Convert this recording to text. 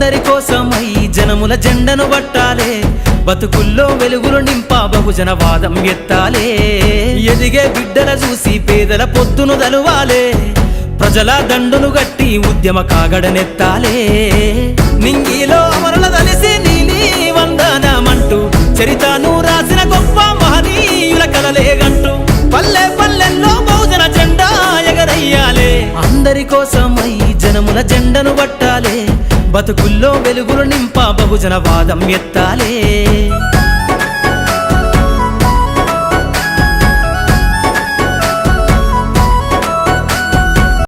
అందరి కోసమై జనముల జెండను పట్టాలే, బతుకుల్లో వెలుగులు నింపా బహుజన వాదం ఎత్తాలే. ఎదిగే బిడ్డల చూసి పేదల పొద్దును దలువాలే, ప్రజల దండును గట్టి ఉద్యమ కాగడనెత్తాలే. నింగిలో అమరుల దలిసి నీలి వందనమంటూ చరితను రాసిన గొప్ప మహనీయుల కలలేగంటూ పల్లె పల్లెల్లో బహుజన జెండా ఎగరయ్యాలే. అందరి కోసమై జనముల జెండను పట్టాలే, బతుకుల్లో వెలుగులు నింపా బహుజన వాదం ఎత్తాలే.